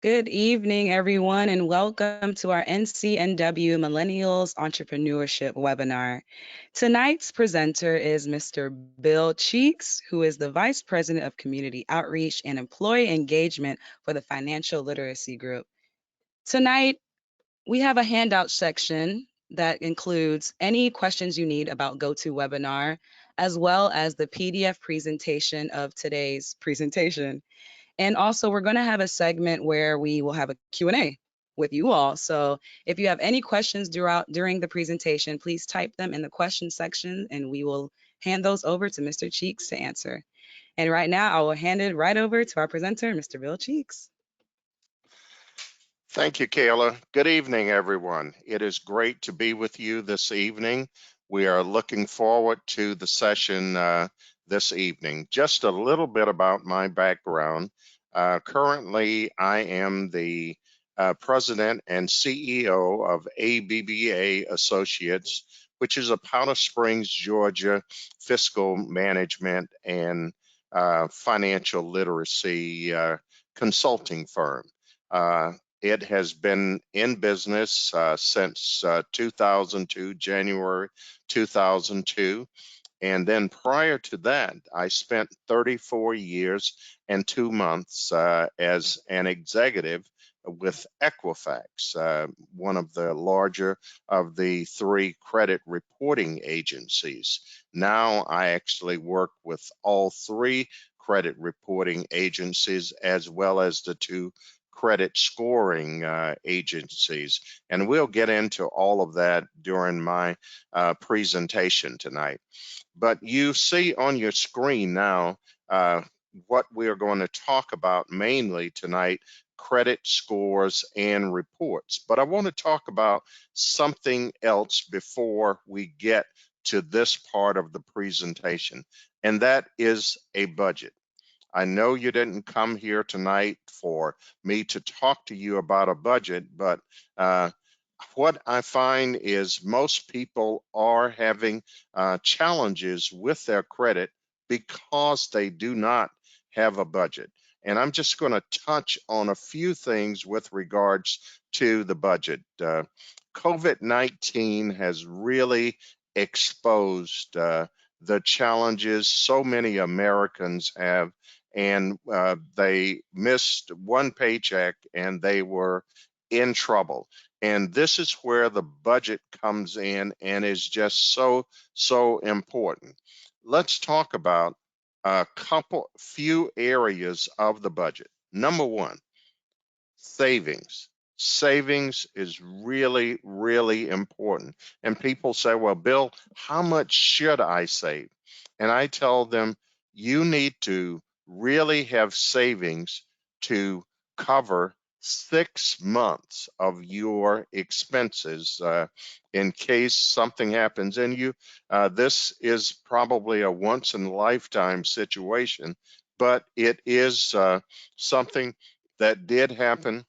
Good evening, everyone, and welcome to our NCNW Millennials Entrepreneurship webinar. Tonight's presenter is Mr. Bill Cheeks, who is the Vice President of Community Outreach and Employee Engagement for the Financial Literacy Group. Tonight, we have a handout section that includes any questions you need about GoToWebinar, as well as the PDF presentation of today's presentation. And also, we're going to have a segment where we will have a Q&A with you all. So if you have any questions during the presentation, please type them in the question section and we will hand those over to Mr. Cheeks to answer. And right now, I will hand it right over to our presenter, Mr. Bill Cheeks. Thank you, Kayla. Good evening, everyone. It is great to be with you this evening. We are looking forward to the session this evening. Just a little bit about my background. Currently, I am the President and CEO of ABBA Associates, which is a Powder Springs, Georgia fiscal management and financial literacy consulting firm. It has been in business since 2002, January 2002. And then prior to that, I spent 34 years and 2 months as an executive with Equifax, one of the larger of the 3 credit reporting agencies. Now I actually work with all 3 credit reporting agencies as well as the 2 credit scoring agencies. And we'll get into all of that during my presentation tonight. But you see on your screen now what we are going to talk about mainly tonight, credit scores and reports. But I want to talk about something else before we get to this part of the presentation, and that is a budget. I know you didn't come here tonight for me to talk to you about a budget, but what I find is most people are having challenges with their credit because they do not have a budget. And I'm just going to touch on a few things with regards to the budget. COVID-19 has really exposed the challenges so many Americans have, and they missed one paycheck and they were in trouble. And this is where the budget comes in and is just so important. Let's talk about a few areas of the budget. Number one, savings. Savings is really important. And people say, well, Bill, how much should I save? And I tell them, you need to really have savings to cover 6 months of your expenses in case something happens. And this is probably a once in a lifetime situation, but it is something that did happen.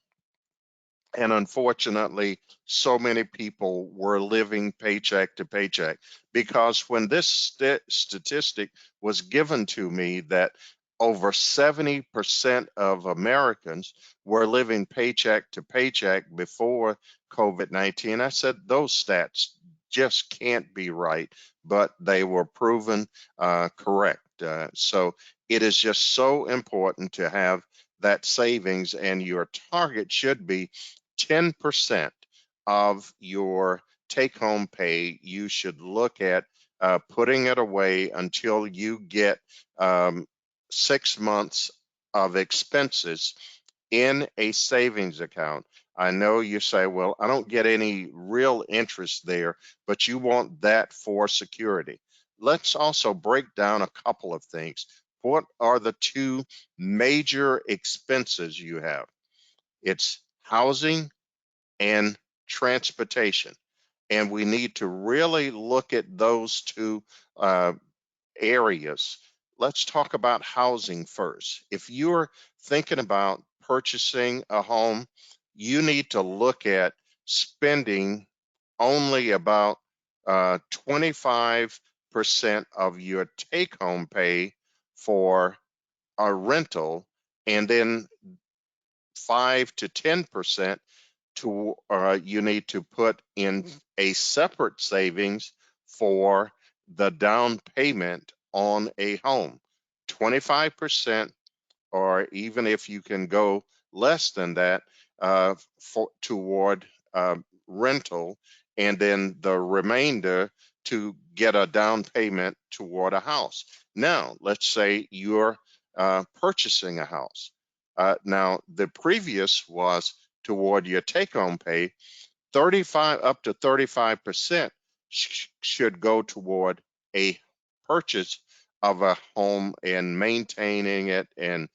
And unfortunately, so many people were living paycheck to paycheck, because when this statistic was given to me that over 70% of Americans were living paycheck to paycheck before COVID-19, I said those stats just can't be right, but they were proven correct. So it is just so important to have that savings, and your target should be 10% of your take-home pay. You should look at putting it away until you get 6 months of expenses in a savings account. I know you say, well, I don't get any real interest there, but you want that for security. Let's also break down a couple of things. What are the 2 major expenses you have? It's housing and transportation. And we need to really look at those 2 areas. Let's talk about housing first. If you're thinking about purchasing a home, you need to look at spending only about 25% of your take-home pay for a rental, and then 5 to 10% to you need to put in a separate savings for the down payment on a home. 25%, or even if you can go less than that, toward rental, and then the remainder to get a down payment toward a house. Now, let's say you're purchasing a house. Now, the previous was toward your take-home pay. 35 up to 35% should go toward a purchase of a home and maintaining it, and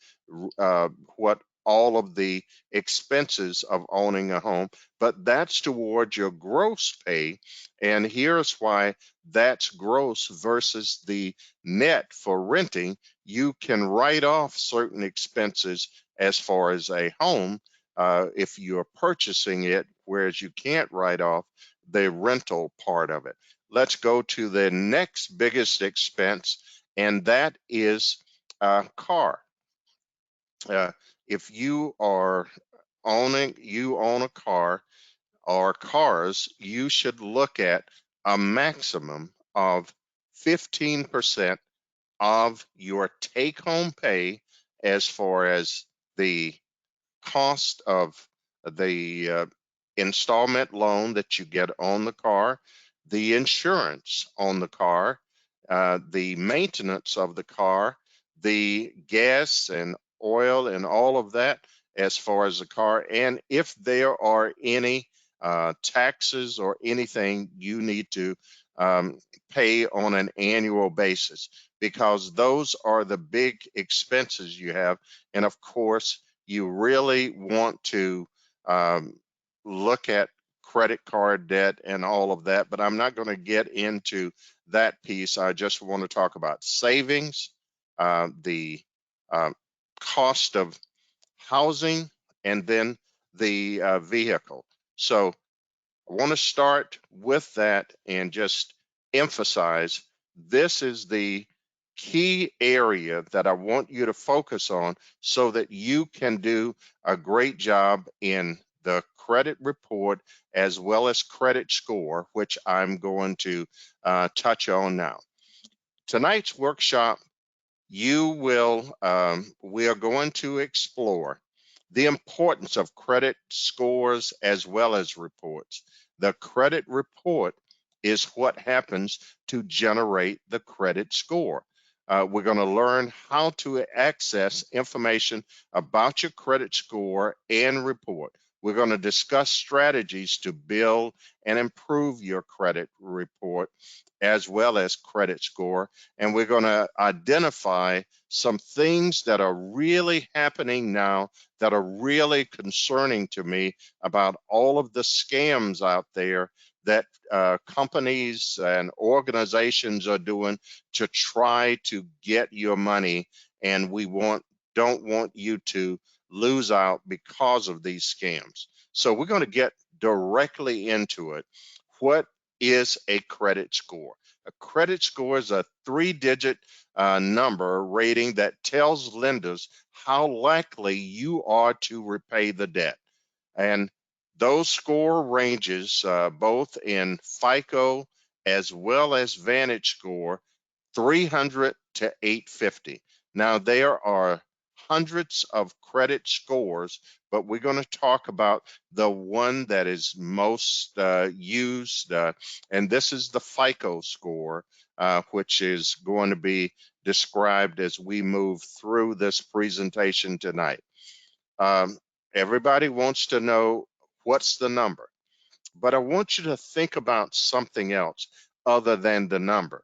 what all of the expenses of owning a home. But that's towards your gross pay, and here's why that's gross versus the net. For renting, you can write off certain expenses as far as a home if you're purchasing it, whereas you can't write off the rental part of it. Let's go to the next biggest expense, and that is car. Uh, if you own a car or cars, you should look at a maximum of 15% of your take-home pay as far as the cost of the installment loan that you get on the car, the insurance on the car, the maintenance of the car, the gas and oil and all of that as far as the car, and if there are any taxes or anything you need to um, pay on an annual basis, because those are the big expenses you have. And of course, you really want to um, look at credit card debt and all of that, but I'm not going to get into that piece. I just want to talk about savings, the uh, cost of housing, and then the vehicle. So I want to start with that and just emphasize this is the key area that I want you to focus on so that you can do a great job in the credit report as well as credit score, which I'm going to touch on now. Tonight's workshop, we are going to explore the importance of credit scores as well as reports. The credit report is what happens to generate the credit score. We're going to learn how to access information about your credit score and report. We're going to discuss strategies to build and improve your credit report as well as credit score. And we're going to identify some things that are really happening now that are really concerning to me about all of the scams out there that companies and organizations are doing to try to get your money, and don't want you to lose out because of these scams. So we're going to get directly into it. What is a credit score? A credit score is a three-digit number rating that tells lenders how likely you are to repay the debt. And those score ranges both in FICO as well as Vantage Score, 300 to 850. Now, there are hundreds of credit scores, but we're going to talk about the one that is most used, and this is the FICO score, which is going to be described as we move through this presentation tonight. Um, Everybody wants to know what's the number, but I want you to think about something else other than the number.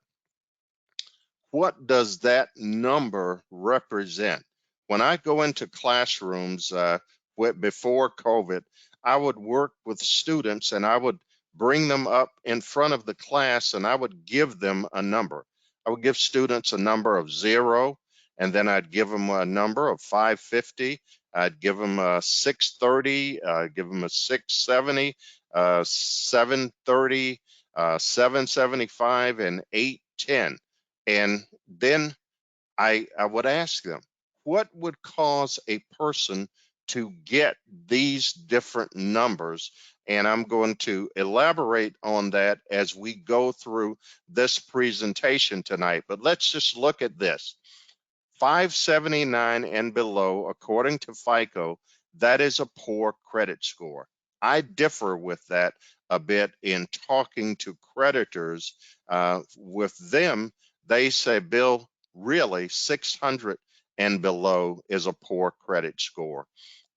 What does that number represent? When I go into classrooms before COVID, I would work with students and I would bring them up in front of the class and I would give them a number. I would give students a number of 0, and then I'd give them a number of 550. I'd give them a 630, give them a 670, 730, 775, and 810. And then I would ask them, what would cause a person to get these different numbers. And I'm going to elaborate on that as we go through this presentation tonight. But let's just look at this. 579 and below, according to FICO, that is a poor credit score. I differ with that a bit in talking to creditors. With them, they say, Bill, really 600 and below is a poor credit score.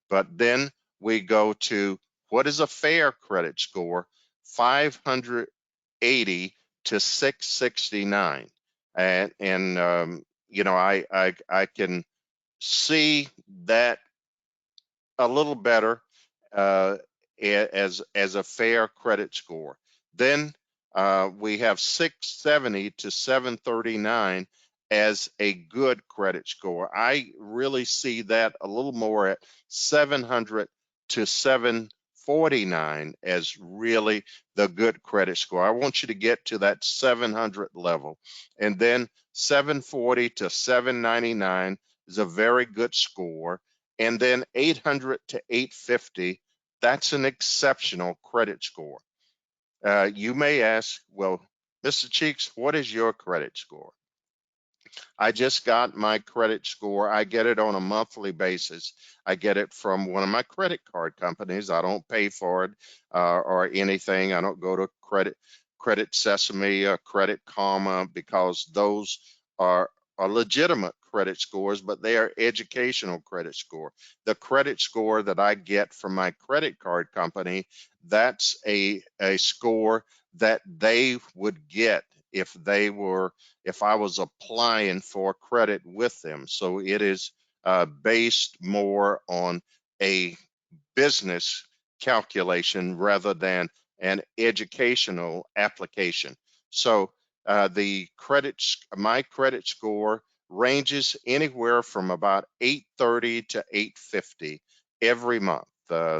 But then we go to what is a fair credit score? 580 to 669. And I can see that a little better uh, as a fair credit score. Then we have 670 to 739 as a good credit score. I really see that a little more at 700 to 749 as really the good credit score. I want you to get to that 700 level. And then 740 to 799 is a very good score. And then 800 to 850, that's an exceptional credit score. You may ask, well, Mr. Cheeks, what is your credit score? I just got my credit score. I get it on a monthly basis. I get it from one of my credit card companies. I don't pay for it or anything. I don't go to Credit Sesame, Credit Karma, because those are legitimate credit scores, but they are educational credit score. The credit score that I get from my credit card company, that's a score that they would get if I was applying for credit with them. So it is based more on a business calculation rather than an educational application. So my credit score ranges anywhere from about 830 to 850 every month.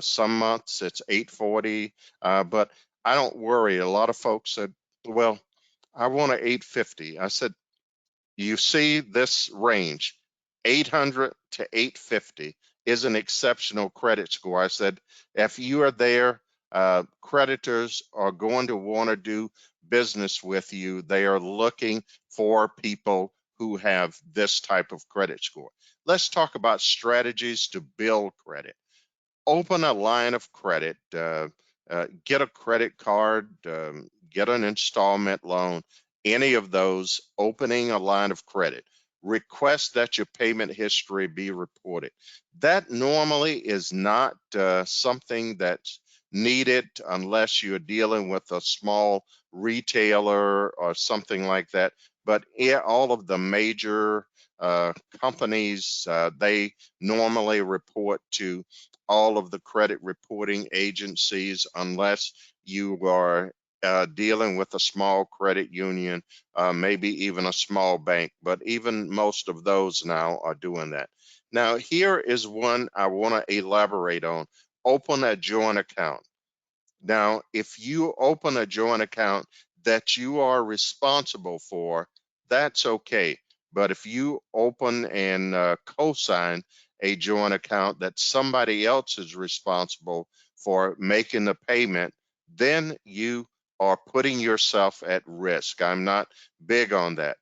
Some months it's 840, but I don't worry. A lot of folks said, well, I want an 850. I said, you see this range, 800 to 850 is an exceptional credit score. I said, if you are there, creditors are going to want to do business with you. They are looking for people who have this type of credit score. Let's talk about strategies to build credit. Open a line of credit, get a credit card, get an installment loan, any of those, opening a line of credit. Request that your payment history be reported. That normally is not something that's needed unless you're dealing with a small retailer or something like that. But all of the major companies, they normally report to all of the credit reporting agencies unless you are dealing with a small credit union, maybe even a small bank, but even most of those now are doing that. Now, here is one I want to elaborate on. Open a joint account. Now, if you open a joint account that you are responsible for, that's okay. But if you open and co-sign a joint account that somebody else is responsible for making the payment, then you are putting yourself at risk. I'm not big on that.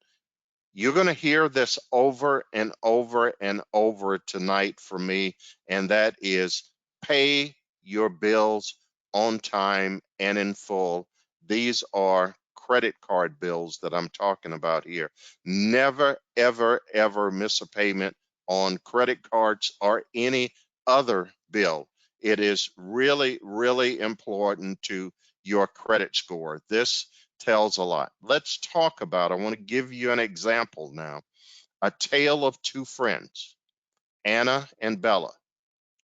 You're going to hear this over and over and over tonight from me, and that is pay your bills on time and in full. These are credit card bills that I'm talking about here. Never, ever, ever miss a payment on credit cards or any other bill. It is really, really important to your credit score. This tells a lot. Let's talk about, I want to give you an example now. A tale of two friends, Anna and Bella.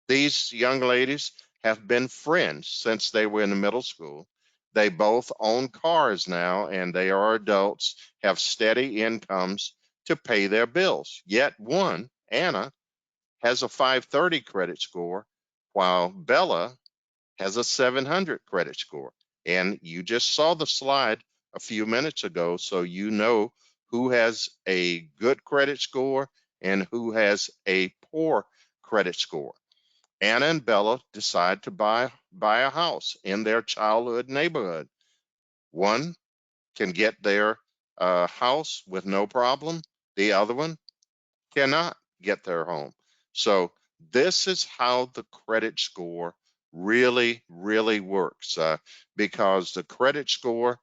These young ladies have been friends since they were in middle school. They both own cars now and they are adults, have steady incomes to pay their bills. Yet one, Anna, has a 530 credit score, while Bella has a 700 credit score. And you just saw the slide a few minutes ago, so you know who has a good credit score and who has a poor credit score. Anna and Bella decide to buy a house in their childhood neighborhood. One can get their house with no problem. The other one cannot get their home. So this is how the credit score really, really works, because the credit score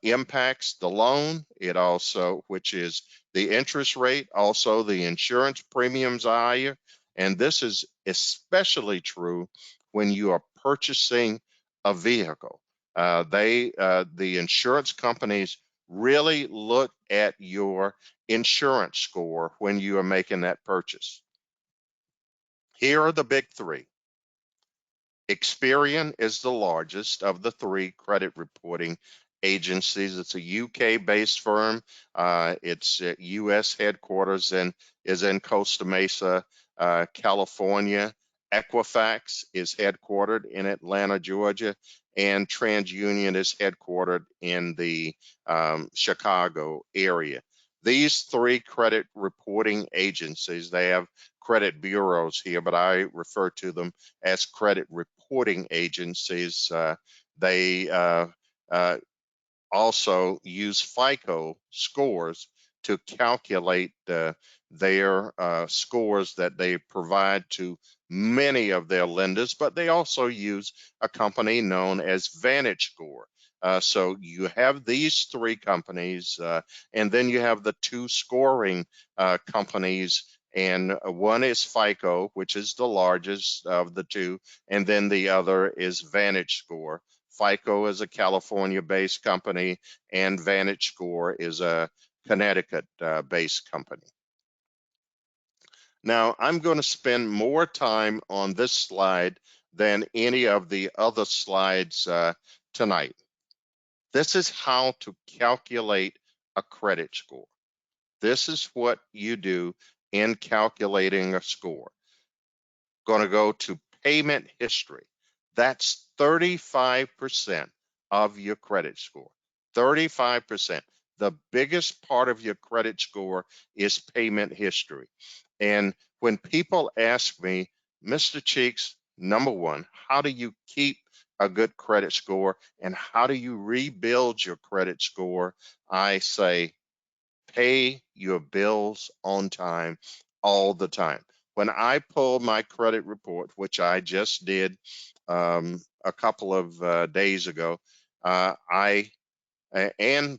impacts the loan. It also, which is the interest rate, also the insurance premiums are higher. And this is especially true when you are purchasing a vehicle. The insurance companies really look at your insurance score when you are making that purchase. Here are the big three. Experian is the largest of the three credit reporting agencies. It's a UK-based firm. Its US headquarters is in Costa Mesa, California. Equifax is headquartered in Atlanta, Georgia, and TransUnion is headquartered in the Chicago area. These three credit reporting agencies, they have credit bureaus here, but I refer to them as credit reporting agencies. They also use FICO scores to calculate their scores that they provide to many of their lenders, but they also use a company known as VantageScore. So you have these three companies, and then you have the two scoring companies, and one is FICO, which is the largest of the two, and then the other is VantageScore. FICO is a California-based company, and VantageScore is a Connecticut-based company. Now, I'm going to spend more time on this slide than any of the other slides tonight. This is how to calculate a credit score. This is what you do in calculating a score. Going to go to payment history. That's 35% of your credit score. 35%. The biggest part of your credit score is payment history. And when people ask me, Mr. Cheeks, number one, how do you keep a good credit score and how do you rebuild your credit score? I say, pay your bills on time all the time. When I pull my credit report, which I just did a couple of days ago, and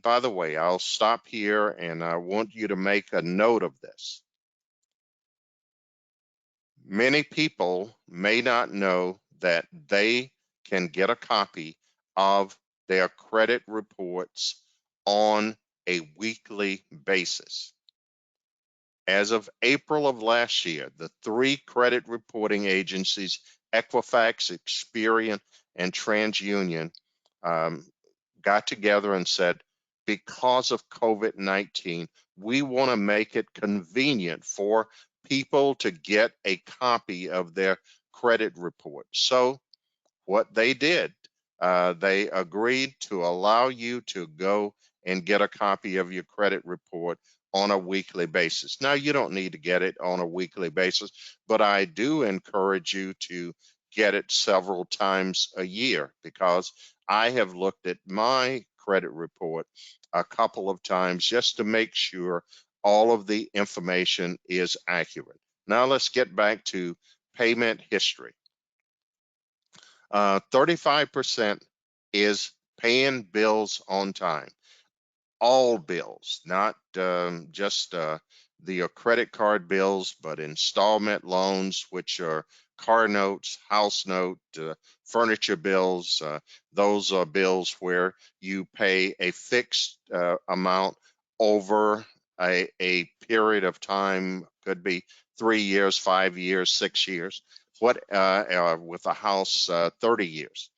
by the way, I'll stop here and I want you to make a note of this. Many people may not know that they can get a copy of their credit reports on a weekly basis. As of April of last year, the three credit reporting agencies, Equifax, Experian, and TransUnion, got together and said, because of COVID-19, we want to make it convenient for people to get a copy of their credit report. So what they did, they agreed to allow you to go and get a copy of your credit report on a weekly basis. Now, you don't need to get it on a weekly basis, but I do encourage you to get it several times a year because I have looked at my credit report a couple of times just to make sure all of the information is accurate. Now let's get back to payment history. 35% is paying bills on time. All bills, not just the credit card bills, but installment loans, which are car notes, house note, furniture bills. Those are bills where you pay a fixed amount over a period of time, could be 3 years, 5 years, 6 years, with a house, 30 years.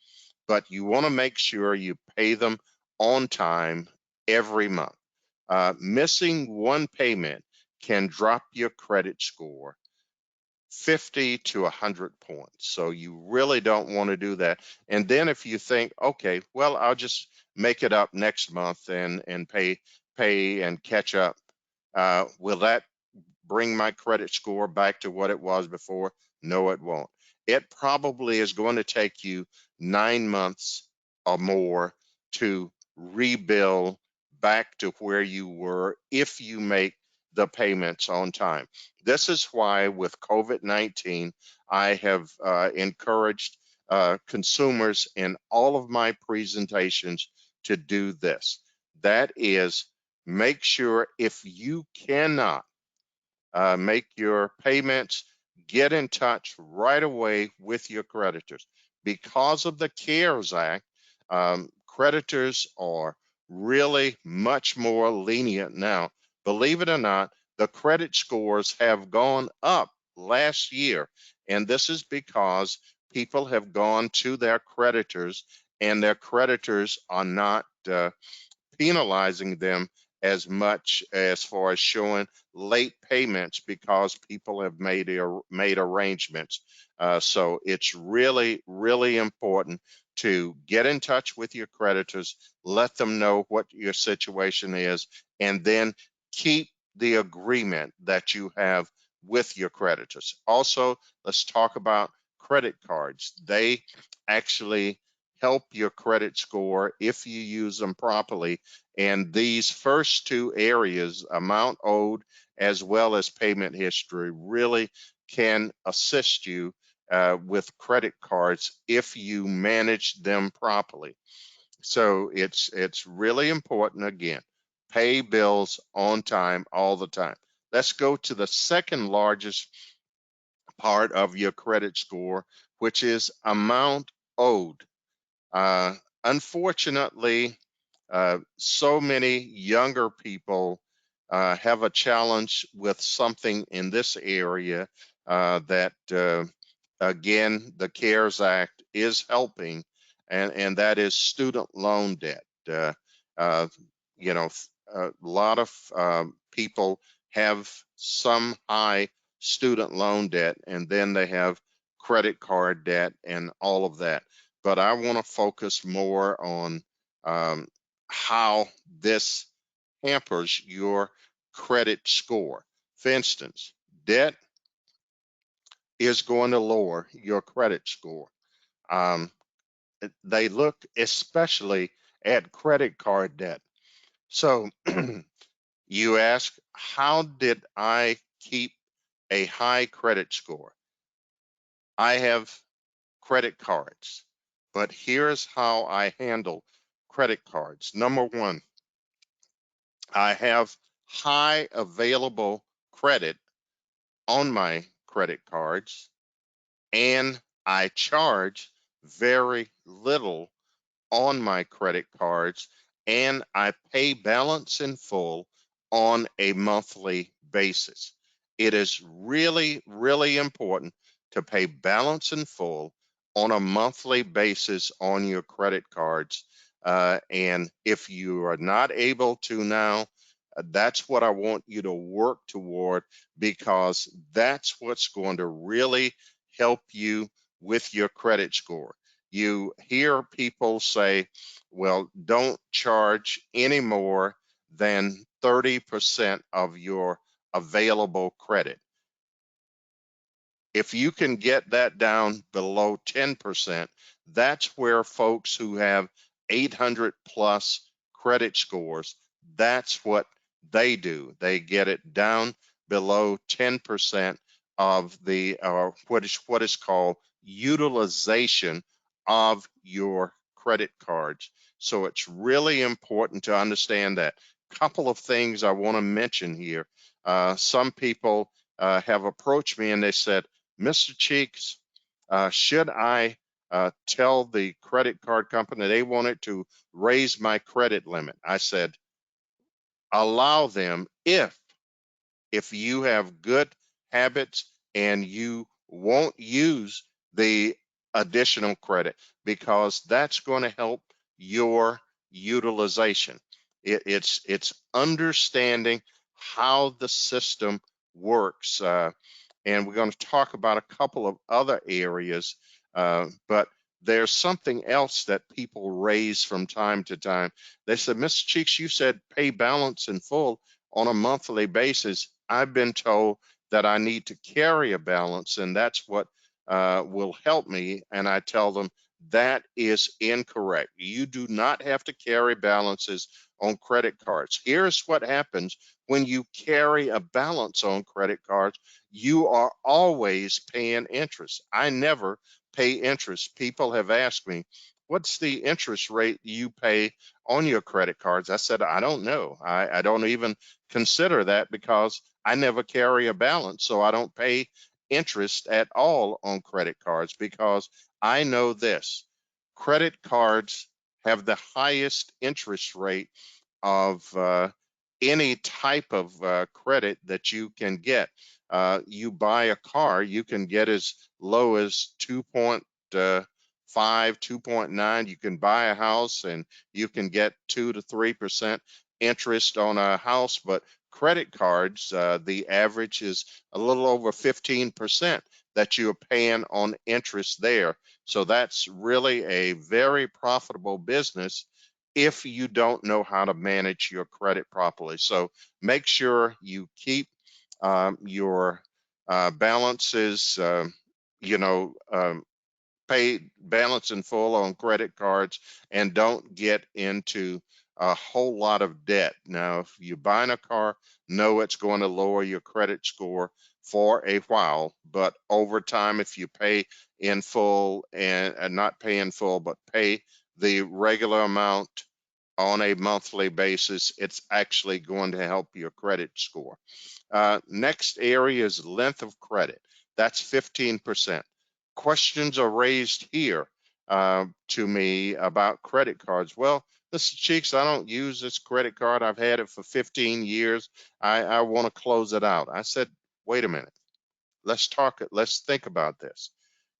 But you want to make sure you pay them on time every month. Missing one payment can drop your credit score 50 to 100 points. So you really don't want to do that. And then if you think, okay, well, I'll just make it up next month and pay and catch up, will that bring my credit score back to what it was before? No, it won't. it probably is going to take you 9 months or more to rebuild back to where you were if you make the payments on time. This is why with COVID-19, I have encouraged consumers in all of my presentations to do this. That is, make sure if you cannot make your payments, get in touch right away with your creditors. Because of the CARES Act, creditors are really much more lenient now. Believe it or not, the credit scores have gone up last year, and this is because people have gone to their creditors, and their creditors are not penalizing them as much as far as showing late payments because people have made arrangements. So it's really, really important to get in touch with your creditors, let them know what your situation is, and then keep the agreement that you have with your creditors. Also, let's talk about credit cards. They actually help your credit score if you use them properly. And these first two areas, amount owed as well as payment history, really can assist you with credit cards if you manage them properly. So it's really important, again, pay bills on time all the time. Let's go to the second largest part of your credit score, which is amount owed. Uh, Unfortunately, so many younger people have a challenge with something in this area that, again, the CARES Act is helping, and that is student loan debt. Uh, you know, a lot of people have some high student loan debt, and then they have credit card debt and all of that. But I want to focus more on how this hampers your credit score. For instance, debt is going to lower your credit score. Um, they look especially at credit card debt. So you ask, how did I keep a high credit score? I have credit cards, but here's how I handle credit cards. Number one, I have high available credit on my credit cards, and I charge very little on my credit cards, and I pay balance in full on a monthly basis. It is really, really important to pay balance in full on a monthly basis on your credit cards. And if you are not able to now, that's what I want you to work toward, because that's what's going to really help you with your credit score. You hear people say, well, don't charge any more than 30% of your available credit. If you can get that down below 10%, that's where folks who have 800 plus credit scores, that's what they do. They get it down below 10% of the what is called utilization of your credit cards. So it's really important to understand that. Couple of things I want to mention here. Some people have approached me and they said, Mr. Cheeks, should I tell the credit card company they wanted to raise my credit limit? I said, allow them if you have good habits and you won't use the additional credit, because that's going to help your utilization. It's understanding how the system works. And we're going to talk about a couple of other areas, but there's something else that people raise from time to time. They said, Mr. Cheeks, you said pay balance in full on a monthly basis. I've been told that I need to carry a balance, and that's what will help me, and I tell them that is incorrect. You do not have to carry balances on credit cards. Here's what happens when you carry a balance on credit cards. You are always paying interest. I never pay interest. People have asked me, what's the interest rate you pay on your credit cards? I said, I don't know. I don't even consider that because I never carry a balance. So I don't pay interest at all on credit cards because I know this: credit cards have the highest interest rate of any type of credit that you can get. You buy a car, you can get as low as 2.5, 2.9. You can buy a house and you can get 2 to 3% interest on a house, but credit cards, the average is a little over 15% that you're paying on interest there. So that's really a very profitable business if you don't know how to manage your credit properly. So make sure you keep your balances, you know, pay balance in full on credit cards, and don't get into a whole lot of debt. Now, if you're buying a car, know it's going to lower your credit score for a while, but over time, if you pay in full and not pay in full, but pay the regular amount on a monthly basis, it's actually going to help your credit score. Next area is length of credit. That's 15%. Questions are raised here to me about credit cards. Well, Mr. Cheeks, I don't use this credit card. I've had it for 15 years. I want to close it out. I said, wait a minute. Let's think about this.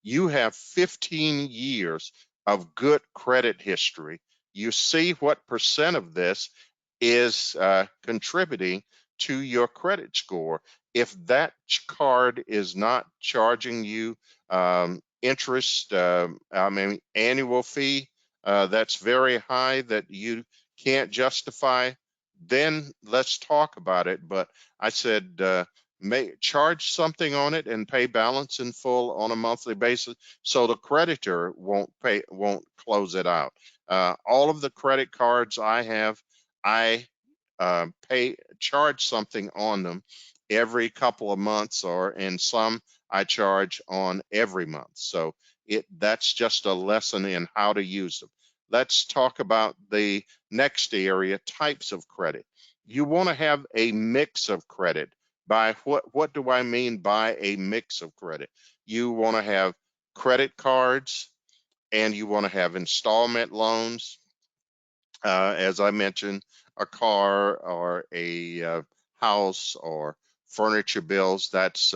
You have 15 years of good credit history. You see what percent of this is contributing to your credit score. If that card is not charging you interest, I mean, annual fee that's very high that you can't justify, then let's talk about it. But I said, may charge something on it and pay balance in full on a monthly basis so the creditor won't close it out. All of the credit cards I have, I pay charge something on them every couple of months, or in some I charge on every month. So that's just a lesson in how to use them. Let's talk about the next area: types of credit. You want to have a mix of credit. By what do I mean by a mix of credit? You want to have credit cards and you want to have installment loans, as I mentioned, a car or a house or furniture bills. That's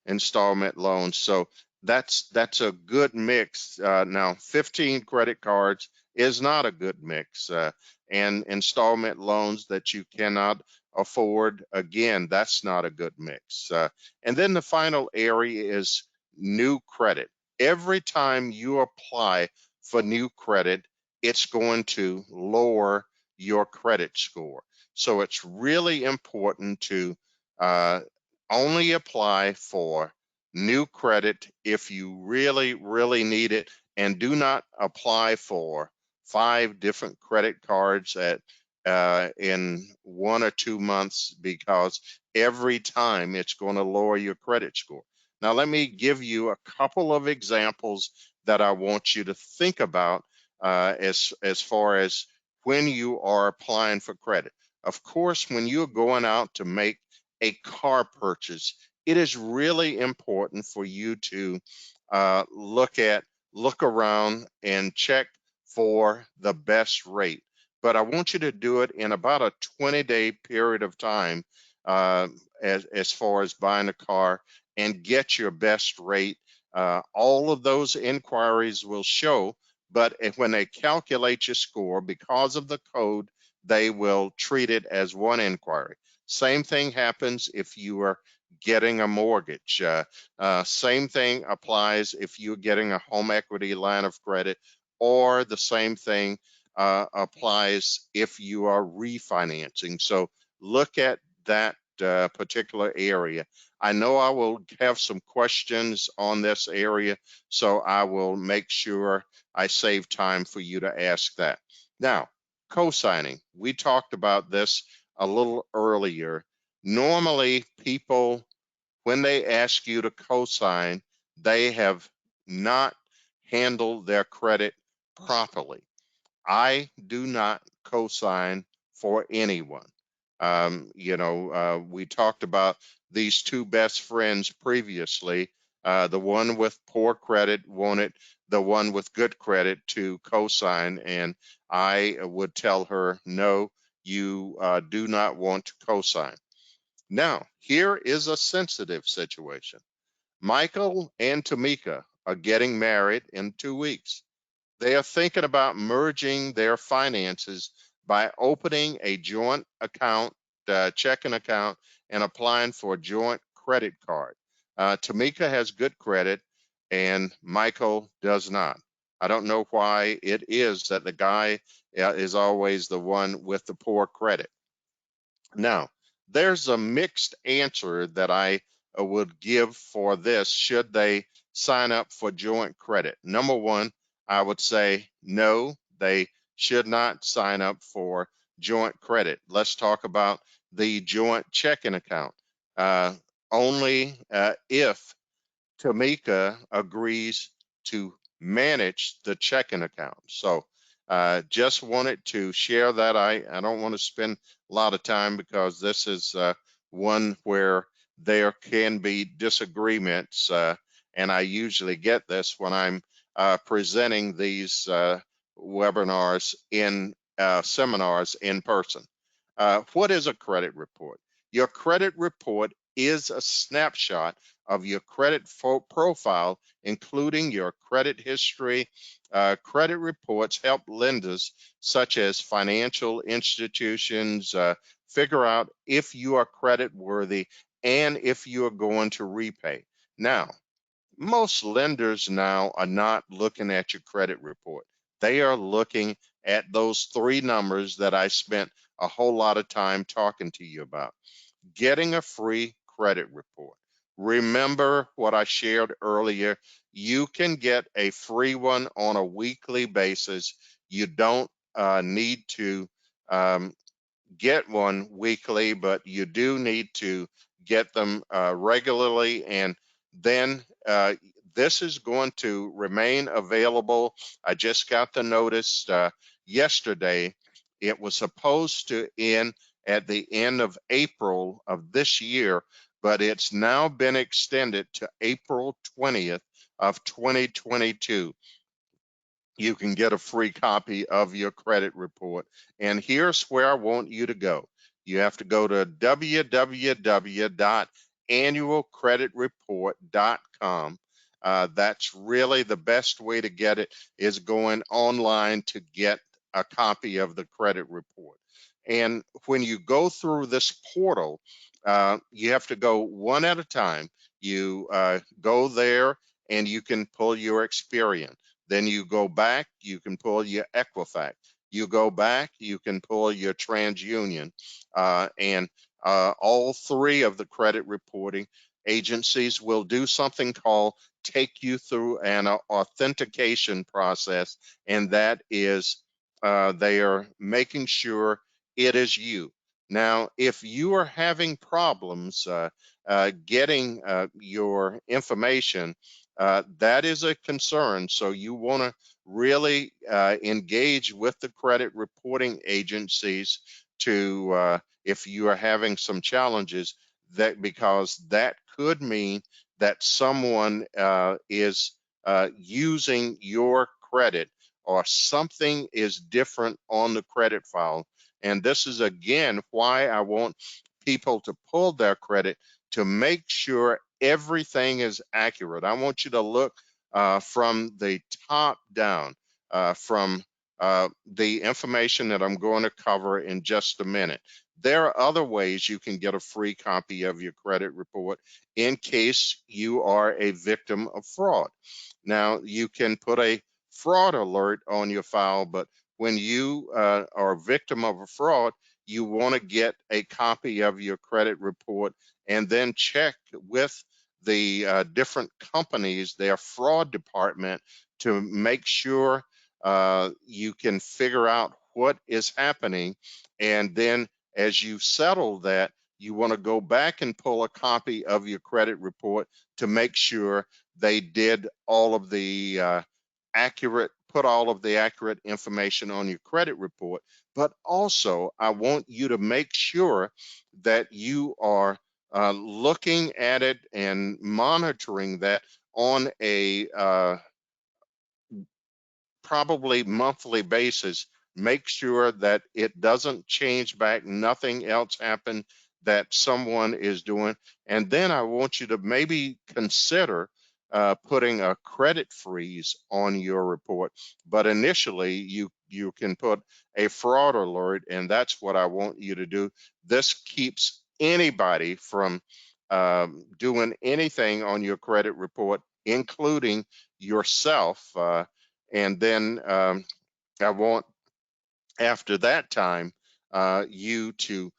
installment loans. So that's a good mix. Now, 15 credit cards is not a good mix, and installment loans that you cannot afford. Again, that's not a good mix. And then the final area is new credit. Every time you apply for new credit, it's going to lower your credit score. So it's really important to uh, only apply for new credit if you really, really need it, and do not apply for 5 different credit cards in 1 or 2 months, because every time it's going to lower your credit score. Now, let me give you a couple of examples that I want you to think about as far as when you are applying for credit. Of course, when you're going out to make a car purchase, it is really important for you to look around and check for the best rate. But I want you to do it in about a 20-day period of time, uh, as far as buying a car, and get your best rate. All of those inquiries will show, but when they calculate your score, because of the code, they will treat it as one inquiry. Same thing happens if you are getting a mortgage. Same thing applies if you're getting a home equity line of credit, or the same thing applies if you are refinancing. So look at that particular area. I know I will have some questions on this area, so I will make sure I save time for you to ask that. Now, co-signing. We talked about this a little earlier. Normally, people, when they ask you to co-sign, they have not handled their credit properly. I do not co-sign for anyone. We talked about these two best friends previously. The one with poor credit wanted the one with good credit to co-sign, and I would tell her, no, you do not want to co-sign. Now, here is a sensitive situation. Michael and Tamika are getting married in 2 weeks. They are thinking about merging their finances by opening a joint account, checking account, and applying for a joint credit card. Tamika has good credit and Michael does not. I don't know why it is that the guy is always the one with the poor credit. Now, there's a mixed answer that I would give for this should they sign up for joint credit. Number one, I would say no, they should not sign up for joint credit. Let's talk about the joint checking account. Only if Tamika agrees to manage the checking account. So just wanted to share that. I don't want to spend a lot of time because this is one where there can be disagreements. And I usually get this when I'm presenting these webinars in seminars in person. What is a credit report? Your credit report is a snapshot of your credit profile, including your credit history. Credit reports help lenders, such as financial institutions, figure out if you are credit worthy and if you are going to repay. Now, most lenders now are not looking at your credit report. They are looking at those three numbers that I spent a whole lot of time talking to you about. Getting a free credit report. Remember what I shared earlier. You can get a free one on a weekly basis. You don't need to get one weekly, but you do need to get them regularly. And then this is going to remain available. I just got the notice yesterday. It was supposed to end at the end of April of this year, but it's now been extended to April 20th of 2022. You can get a free copy of your credit report. And here's where I want you to go. You have to go to www.annualcreditreport.com. That's really the best way to get it, is going online to get a copy of the credit report. And when you go through this portal, you have to go one at a time. You go there and you can pull your Experian. Then you go back, you can pull your Equifax. You go back, you can pull your TransUnion. And all three of the credit reporting agencies will do something called take you through an authentication process. And that is, they are making sure it is you. Now, if you are having problems getting your information, that is a concern. So you want to really engage with the credit reporting agencies to, if you are having some challenges, that because that could mean that someone is using your credit or something is different on the credit file. And this is again why I want people to pull their credit to make sure everything is accurate. I want you to look from the top down, from the information that I'm going to cover in just a minute. There are other ways you can get a free copy of your credit report in case you are a victim of fraud. Now, you can put a fraud alert on your file, but when you are a victim of a fraud, you want to get a copy of your credit report and then check with the different companies, their fraud department, to make sure you can figure out what is happening. And then as you settle that, you want to go back and pull a copy of your credit report to make sure they did all of the put all of the accurate information on your credit report. But also, I want you to make sure that you are looking at it and monitoring that on a probably monthly basis. Make sure that it doesn't change back, nothing else happened that someone is doing. And then I want you to maybe consider putting a credit freeze on your report. But initially, you can put a fraud alert, and that's what I want you to do. This keeps anybody from doing anything on your credit report, including yourself. And then I want, after that time, you to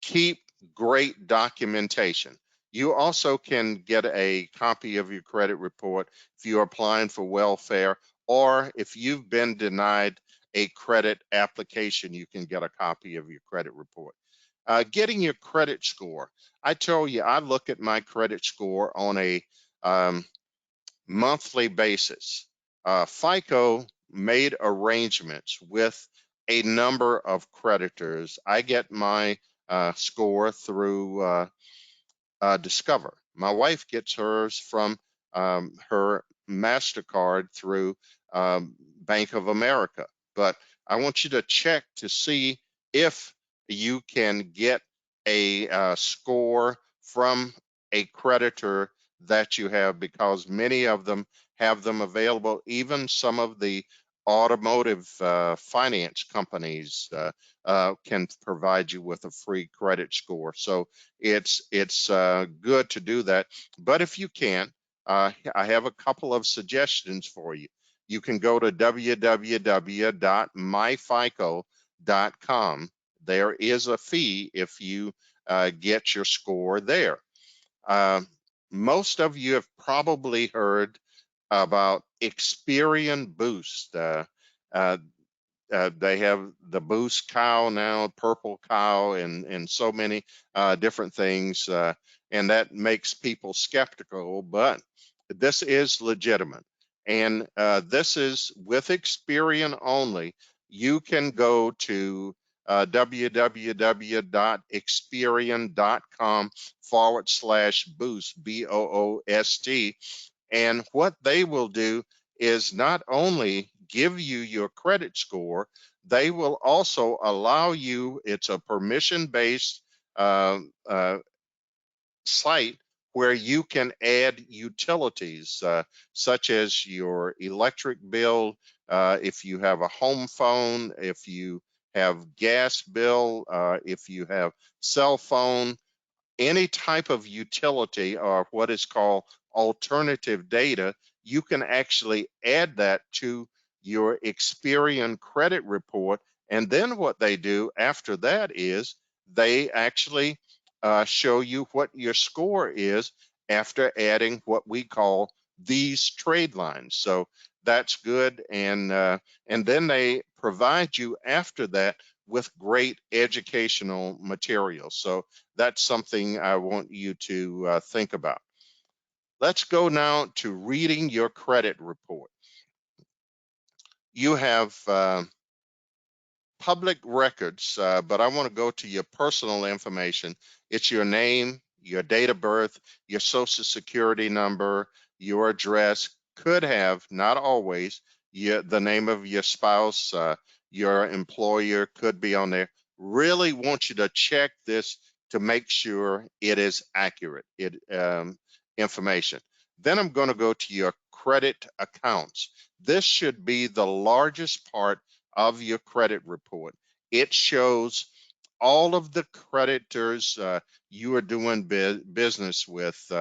keep great documentation. You also can get a copy of your credit report if you're applying for welfare, or if you've been denied a credit application, you can get a copy of your credit report. Getting your credit score. I tell you, I look at my credit score on a monthly basis. FICO made arrangements with a number of creditors. I get my score through Discover. My wife gets hers from her MasterCard through Bank of America. But I want you to check to see if you can get a score from a creditor that you have, because many of them have them available. Even some of the automotive finance companies can provide you with a free credit score. So it's good to do that. But if you can't, I have a couple of suggestions for you. You can go to www.myfico.com. There is a fee if you get your score there. Most of you have probably heard about Experian Boost. Uh, they have the Boost Cow now, Purple Cow, and so many different things, and that makes people skeptical. But this is legitimate, and this is with Experian only. You can go to www.experian.com/boost, BOOST, and what they will do is not only give you your credit score, they will also allow you, it's a permission-based uh, uh, site where you can add utilities such as your electric bill, if you have a home phone, if you have gas bill, if you have cell phone, any type of utility or what is called alternative data, you can actually add that to your Experian credit report. And then what they do after that is they actually show you what your score is after adding what we call these trade lines. So that's good. And then they provide you after that with great educational material. So that's something I want you to think about. Let's go now to reading your credit report. You have public records, but I want to go to your personal information. It's your name, your date of birth, your social security number, your address, could have, not always, the name of your spouse, your employer could be on there. Really want you to check this to make sure it is accurate information. Then I'm going to go to your credit accounts. This should be the largest part of your credit report. It shows all of the creditors you are doing business with.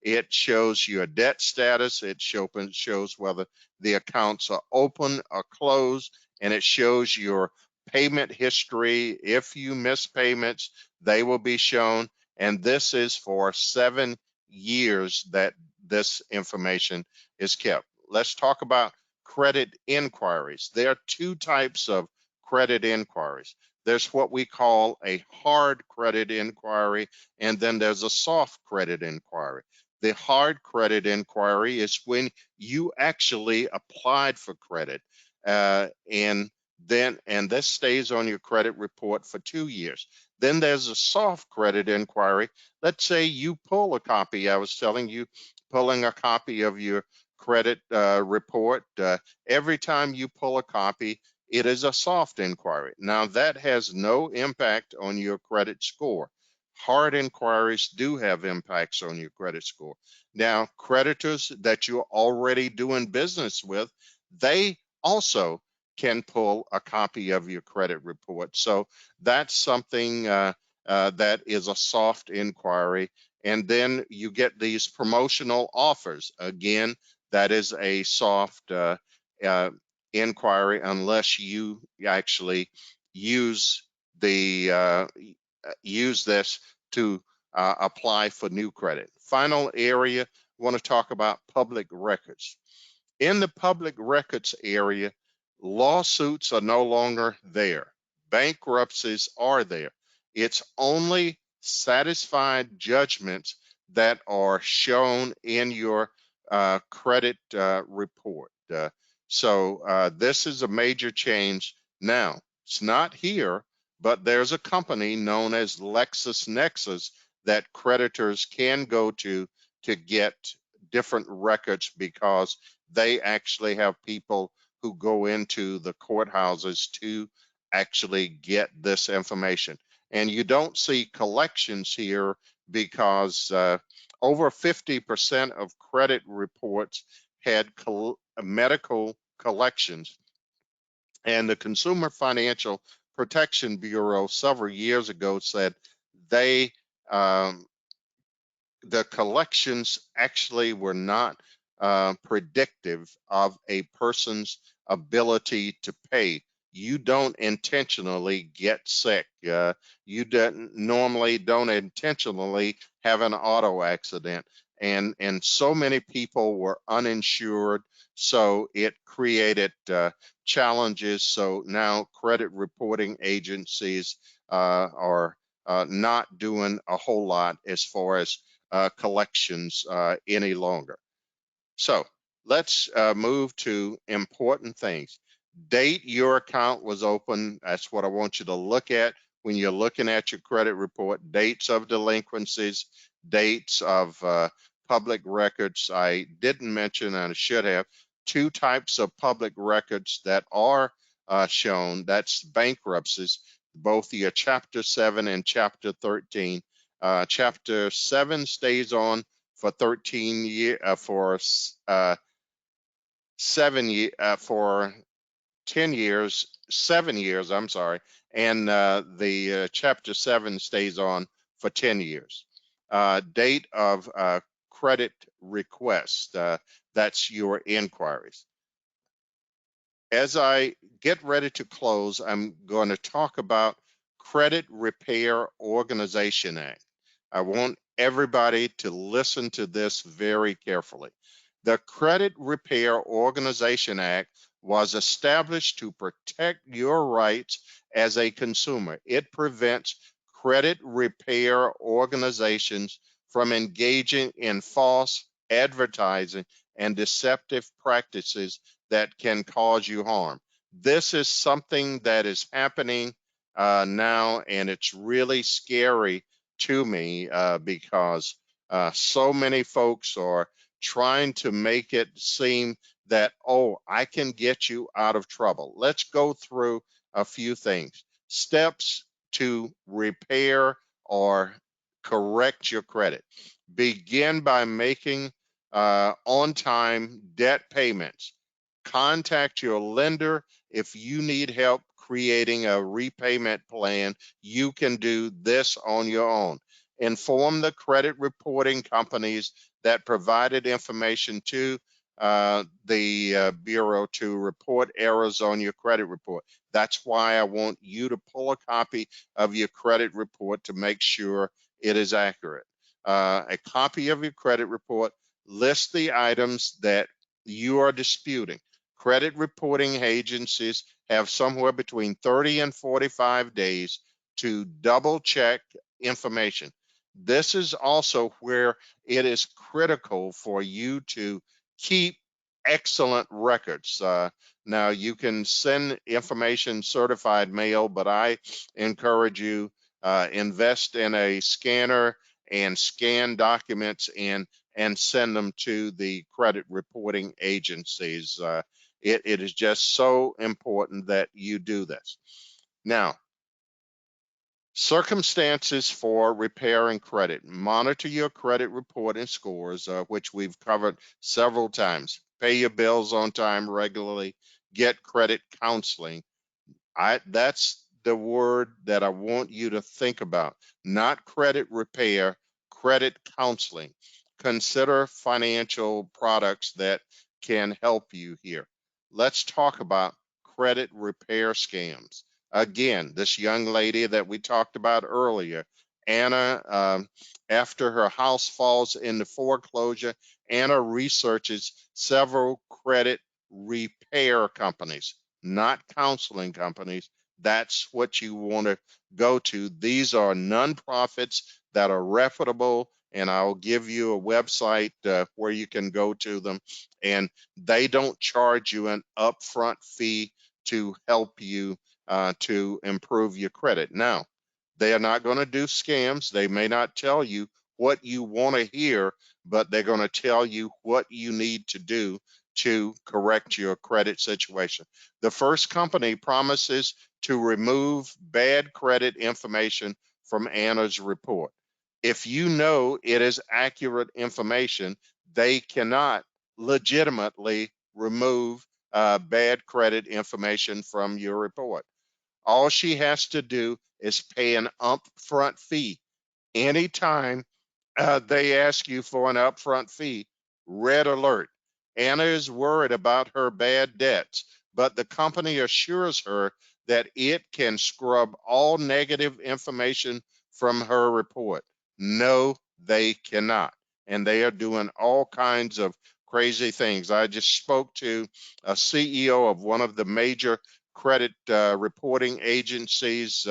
It shows your debt status. It shows whether the accounts are open or closed, and it shows your payment history. If you miss payments, they will be shown. And this is for 7 years that this information is kept. Let's talk about credit inquiries. There are two types of credit inquiries. There's what we call a hard credit inquiry, and then there's a soft credit inquiry. The hard credit inquiry is when you actually applied for credit, and this stays on your credit report for 2 years. Then there's a soft credit inquiry. Let's say you pull a copy. I was telling you, pulling a copy of your credit report. Every time you pull a copy, it is a soft inquiry. Now, that has no impact on your credit score. Hard inquiries do have impacts on your credit score. Now, creditors that you're already doing business with, they also can pull a copy of your credit report. So that's something that is a soft inquiry. And then you get these promotional offers. Again, that is a soft uh, inquiry unless you actually use use this to apply for new credit. Final area, I want to talk about public records. In the public records area, lawsuits are no longer there. Bankruptcies are there. It's only satisfied judgments that are shown in your credit report. So this is a major change. Now, it's not here, but there's a company known as LexisNexis that creditors can go to get different records because they actually have people who go into the courthouses to actually get this information. And you don't see collections here because over 50% of credit reports had medical collections. And the Consumer Financial Protection Bureau several years ago said they um, the collections actually were not predictive of a person's ability to pay. You don't intentionally get sick. You normally don't intentionally have an auto accident. And so many people were uninsured, so it created challenges. So now credit reporting agencies are not doing a whole lot as far as collections any longer. So let's move to important things. Date your account was open. That's what I want you to look at when you're looking at your credit report. Dates of delinquencies, dates of public records. I didn't mention, and I should have, two types of public records that are shown. That's bankruptcies, both your Chapter 7 and Chapter 13. Chapter 7 stays on for 13 years, for 7 years, for 10 years, 7 years, I'm sorry, and the Chapter 7 stays on for 10 years. Date of credit request, that's your inquiries. As I get ready to close, I'm going to talk about Credit Repair Organization Act. I want everybody to listen to this very carefully. The Credit Repair Organization Act was established to protect your rights as a consumer. It prevents credit repair organizations from engaging in false advertising and deceptive practices that can cause you harm. This is something that is happening now, and it's really scary to me because so many folks are trying to make it seem that, oh, I can get you out of trouble. Let's go through a few things. Steps to repair or correct your credit. Begin by making on-time debt payments. Contact your lender if you need help creating a repayment plan. You can do this on your own. Inform the credit reporting companies that provided information to the Bureau to report errors on your credit report. That's why I want you to pull a copy of your credit report to make sure it is accurate. A copy of your credit report lists the items that you are disputing. Credit reporting agencies have somewhere between 30 and 45 days to double check information. This is also where it is critical for you to keep excellent records. Now, you can send information certified mail, but I encourage you invest in a scanner and scan documents in and send them to the credit reporting agencies. It is just so important that you do this. Now, circumstances for repairing credit. Monitor your credit report and scores, which we've covered several times. Pay your bills on time regularly. Get credit counseling. That's the word that I want you to think about. Not credit repair, credit counseling. Consider financial products that can help you here. Let's talk about credit repair scams. Again, this young lady that we talked about earlier, Anna, after her house falls into foreclosure, Anna researches several credit repair companies, not counseling companies. That's what you want to go to. These are nonprofits that are reputable, and I'll give you a website where you can go to them. And they don't charge you an upfront fee to help you to improve your credit. Now, they are not going to do scams. They may not tell you what you want to hear, but they're going to tell you what you need to do to correct your credit situation. The first company promises to remove bad credit information from Anna's report. If you know it is accurate information, they cannot legitimately remove bad credit information from your report. All she has to do is pay an upfront fee. Anytime they ask you for an upfront fee, red alert. Anna is worried about her bad debts, but the company assures her that it can scrub all negative information from her report. No, they cannot. And they are doing all kinds of crazy things. I just spoke to a CEO of one of the major credit reporting agencies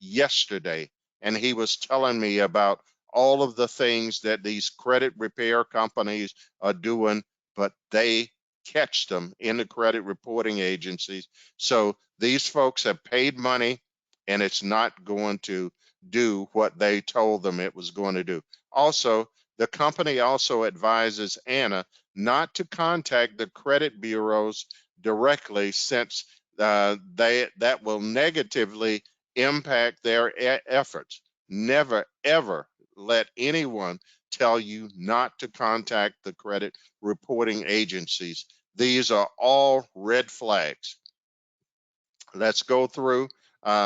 yesterday, and he was telling me about all of the things that these credit repair companies are doing, but they catch them in the credit reporting agencies. So these folks have paid money, and it's not going to do what they told them it was going to do. Also, the company also advises Anna not to contact the credit bureaus directly, since that will negatively impact their efforts. Never, ever let anyone tell you not to contact the credit reporting agencies. These are all red flags. Let's go through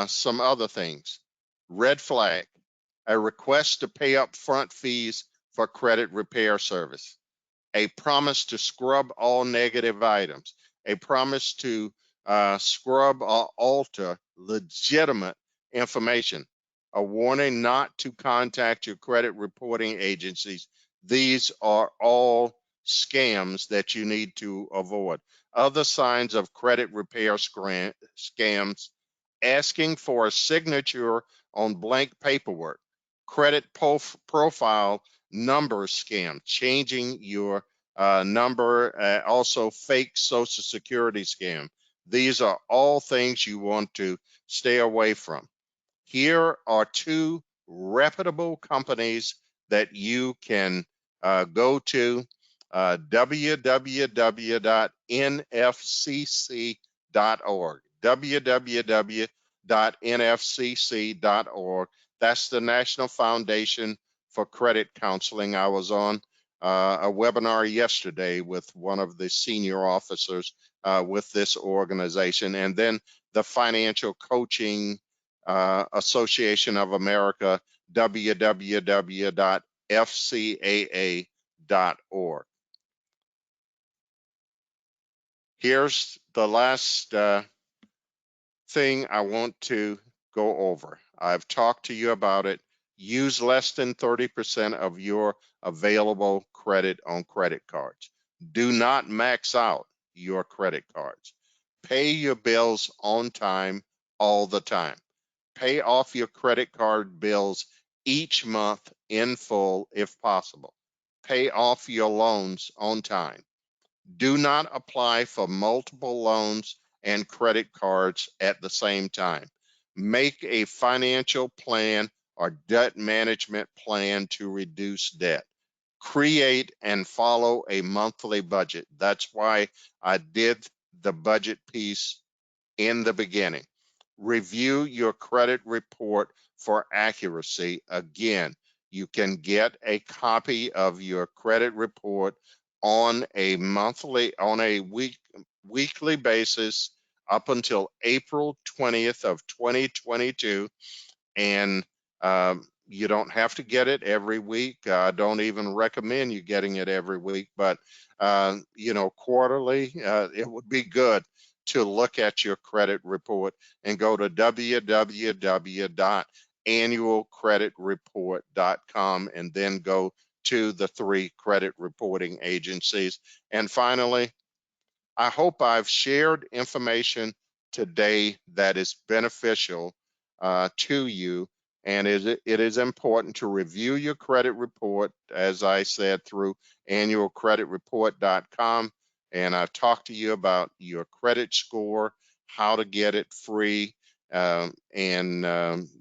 some other things. Red flag, a request to pay up front fees for credit repair service, a promise to scrub all negative items, a promise to scrub or alter legitimate information, a warning not to contact your credit reporting agencies. These are all scams that you need to avoid. Other signs of credit repair scams: asking for a signature on blank paperwork, credit profile number scam, changing your number, also fake social security scam. These are all things you want to stay away from. Here are two reputable companies that you can go to: www.nfcc.org. www.nfcc.org. That's the National Foundation for Credit Counseling. I was on a webinar yesterday with one of the senior officers with this organization. And then the Financial Coaching Association of America, www.fcaa.org. Here's the last thing I want to go over. I've talked to you about it. Use less than 30% of your available credit on credit cards. Do not max out your credit cards. Pay your bills on time all the time. Pay off your credit card bills each month in full if possible. Pay off your loans on time. Do not apply for multiple loans and credit cards at the same time. Make a financial plan or debt management plan to reduce debt. Create and follow a monthly budget. That's why I did the budget piece in the beginning. Review your credit report for accuracy. Again, you can get a copy of your credit report on a weekly basis up until April 20th of 2022, and you don't have to get it every week. I don't even recommend you getting it every week, but quarterly, it would be good to look at your credit report and go to www.annualcreditreport.com and then go to the 3 credit reporting agencies. And finally, I hope I've shared information today that is beneficial to you. And it is important to review your credit report, as I said, through annualcreditreport.com. And I've talked to you about your credit score, how to get it free, and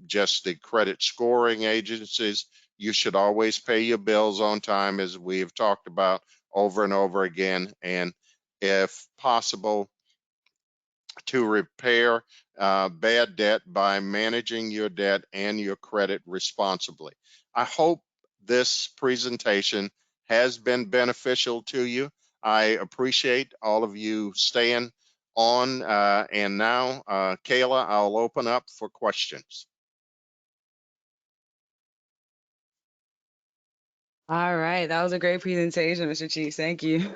just the credit scoring agencies. You should always pay your bills on time, as we have talked about over and over again. And if possible, to repair bad debt by managing your debt and your credit responsibly. I hope this presentation has been beneficial to you. I appreciate all of you staying on. And now, Kayla, I'll open up for questions. All right, that was a great presentation, Mr. Cheeks. Thank you.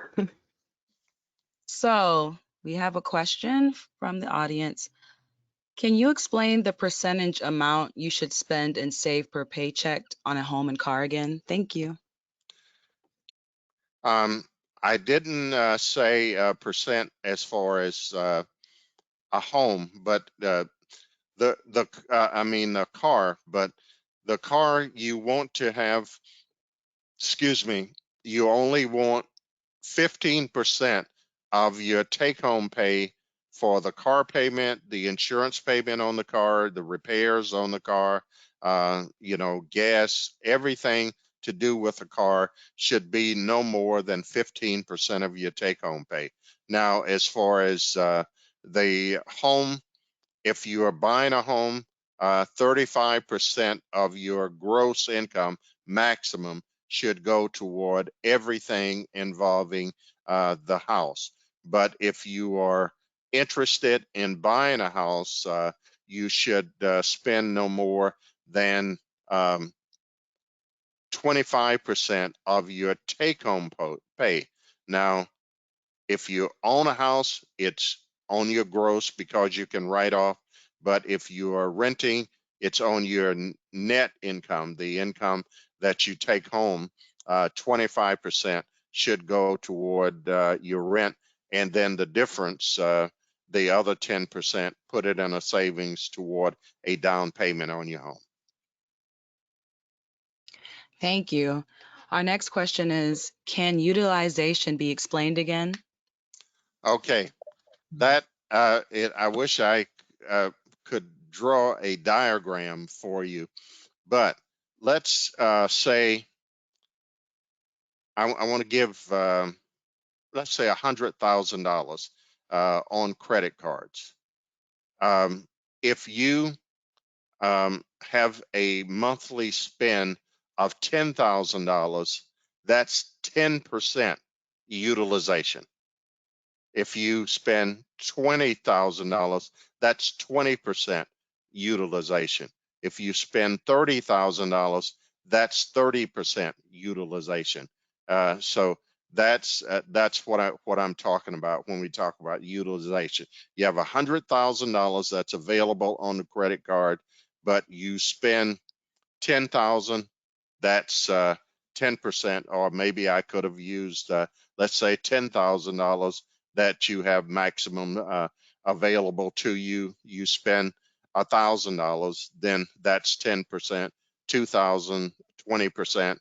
So, we have a question from the audience. Can you explain the percentage amount you should spend and save per paycheck on a home and car again? Thank you. I didn't say percent as far as a home, but the car, but the car you want to have, excuse me, you only want 15% of your take-home pay for the car payment, the insurance payment on the car, the repairs on the car, gas, everything to do with the car should be no more than 15% of your take-home pay. Now, as far as the home, if you are buying a home, 35% of your gross income maximum should go toward everything involving the house. But if you are interested in buying a house, you should spend no more than 25% of your take-home pay. Now, if you own a house, it's on your gross because you can write off. But if you are renting, it's on your net income, the income that you take home. 25% should go toward your rent. And then the difference, the other 10%, put it in a savings toward a down payment on your home. Thank you. Our next question is, can utilization be explained again? Okay, I wish I could draw a diagram for you, but let's say I want to give, let's say, $100,000 on credit cards. If you have a monthly spend of $10,000, that's 10% utilization. If you spend $20,000, that's 20% utilization. If you spend $30,000, that's 30% utilization. So That's what I'm talking about when we talk about utilization. You have $100,000 that's available on the credit card, but you spend 10,000. That's 10%, or maybe I could have used, let's say, $10,000 that you have maximum available to you. You spend $1,000, then that's 10%, 2,000, 20%.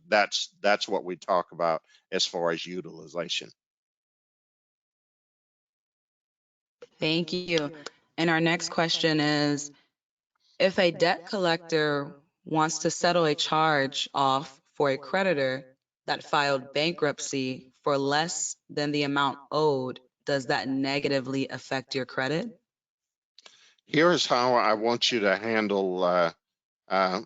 That's what we talk about as far as utilization. Thank you. And our next question is, if a debt collector wants to settle a charge off for a creditor that filed bankruptcy for less than the amount owed, does that negatively affect your credit? Here's how I want you to handle uh,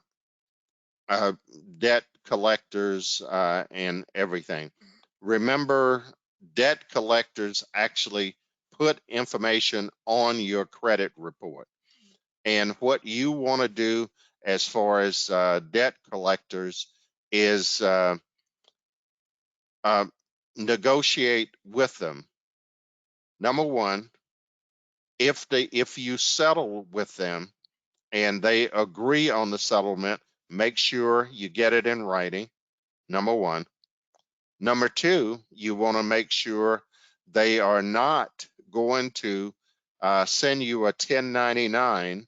uh, debt collectors and everything. Remember, debt collectors actually put information on your credit report. And what you want to do as far as debt collectors is uh, negotiate with them. Number one, if you settle with them and they agree on the settlement, make sure you get it in writing. Number one. Number two, you want to make sure they are not going to send you a 1099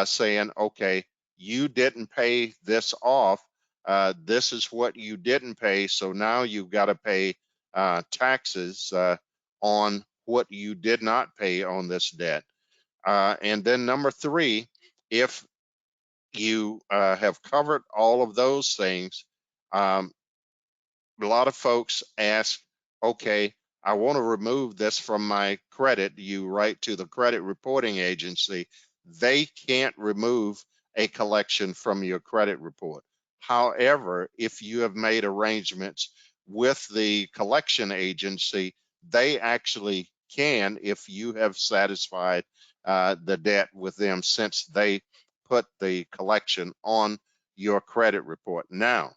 saying, okay, you didn't pay this off. This is what you didn't pay. So now you've got to pay taxes on what you did not pay on this debt. And then number three, if you have covered all of those things, um, a lot of folks ask, okay, I want to remove this from my credit. You write to the credit reporting agency. They can't remove a collection from your credit report. However, if you have made arrangements with the collection agency, they actually can if you have satisfied the debt with them, since they put the collection on your credit report. Now,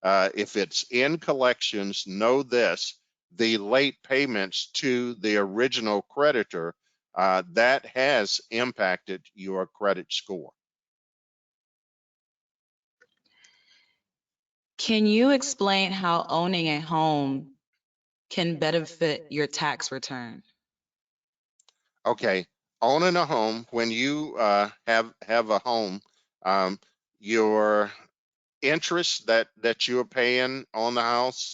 if it's in collections, know this: the late payments to the original creditor, that has impacted your credit score. Can you explain how owning a home can benefit your tax return? Okay, owning a home, when you have a home, um, your interest that you're paying on the house,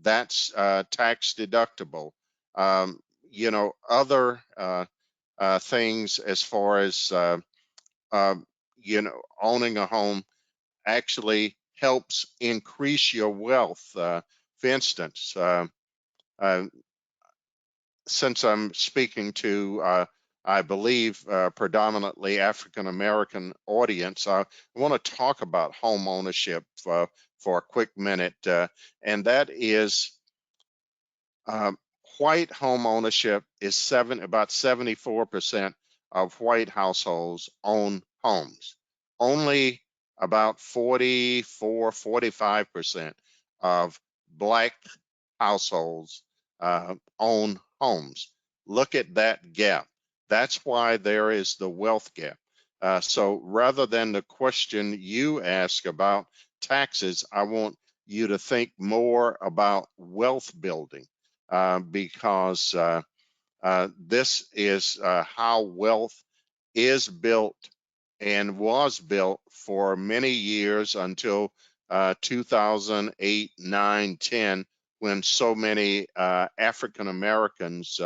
that's tax deductible. Um, other things as far as uh, owning a home actually helps increase your wealth. For instance, uh, since I'm speaking to, I believe, predominantly African American audience, I want to talk about home ownership for a quick minute, and that is um, white home ownership is about 74% of white households own homes. Only about 45% of black households own homes. Look at that gap. That's why there is the wealth gap. So rather than the question you ask about taxes, I want you to think more about wealth building, because this is how wealth is built and was built for many years until 2008, 9, 10, when so many African Americans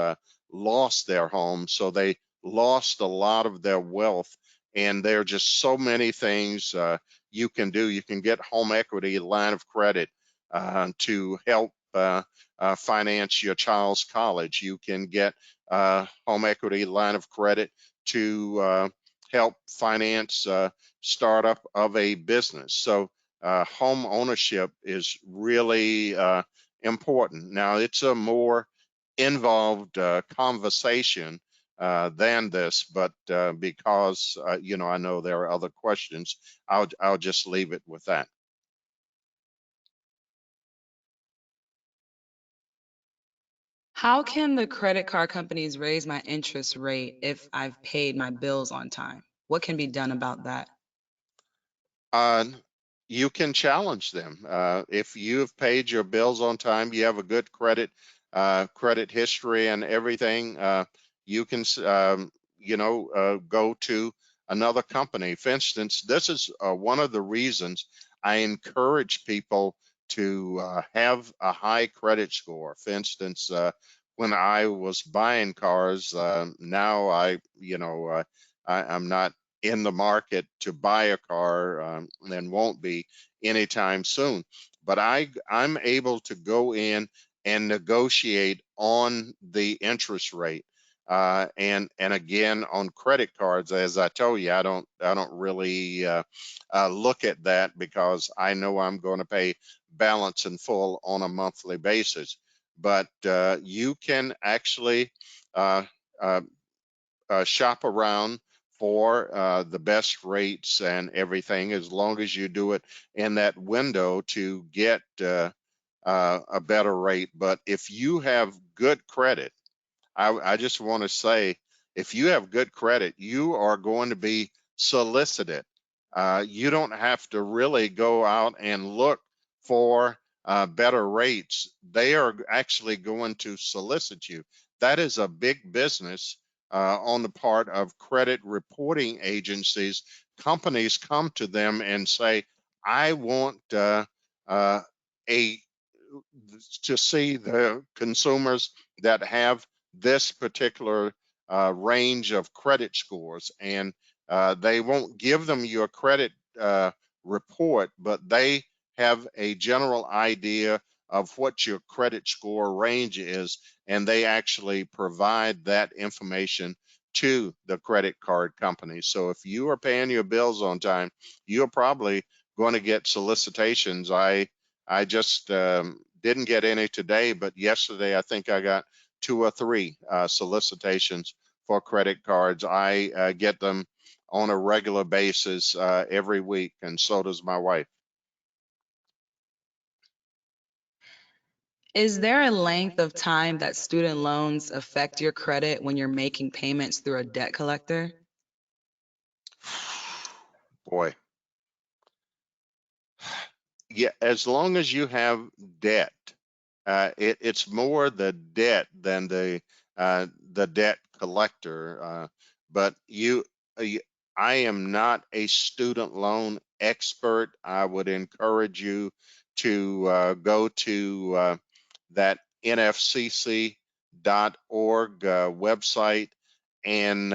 lost their homes. So they lost a lot of their wealth. And there are just so many things you can do. You can get home equity line of credit to help finance your child's college. You can get home equity line of credit to help finance startup of a business. So home ownership is really important. Now, it's a more involved conversation than this, but because I know there are other questions, I'll just leave it with that. How can the credit card companies raise my interest rate if I've paid my bills on time? What can be done about that? Uh, you can challenge them. If you have paid your bills on time, you have a good credit history and everything, you can, go to another company. For instance, this is one of the reasons I encourage people to have a high credit score. For instance, when I was buying cars, now I'm not in the market to buy a car, and won't be anytime soon. But I'm able to go in and negotiate on the interest rate. And again, on credit cards, as I told you, I don't really look at that because I know I'm going to pay balance in full on a monthly basis. But you can actually uh, uh, shop around for the best rates and everything, as long as you do it in that window to get a better rate. But if you have good credit, I just want to say, if you have good credit, you are going to be solicited. You don't have to really go out and look for better rates. They are actually going to solicit you. That is a big business on the part of credit reporting agencies. Companies come to them and say, I want uh, a to see the consumers that have this particular range of credit scores, and they won't give them your credit report, but they have a general idea of what your credit score range is, and they actually provide that information to the credit card company. So if you are paying your bills on time, you're probably going to get solicitations. I just didn't get any today, but yesterday I think I got two or three solicitations for credit cards. I get them on a regular basis every week, and so does my wife. Is there a length of time that student loans affect your credit when you're making payments through a debt collector? Boy, yeah, as long as you have debt, it's more the debt than the debt collector. But I am not a student loan expert. I would encourage you to go to that nfcc.org website, and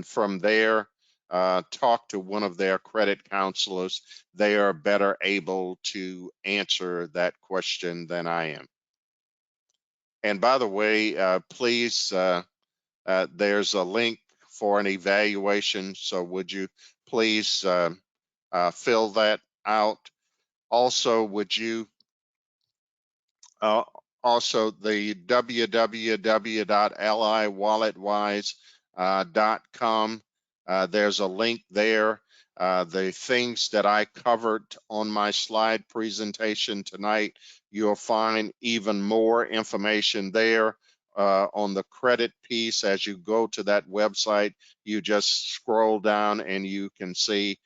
from there, talk to one of their credit counselors. They are better able to answer that question than I am. And by the way, please, there's a link for an evaluation. So would you please fill that out? Also, would you uh, also, the www.liwalletwise.com. There's a link there. The things that I covered on my slide presentation tonight, you'll find even more information there on the credit piece. As you go to that website, you just scroll down and you can see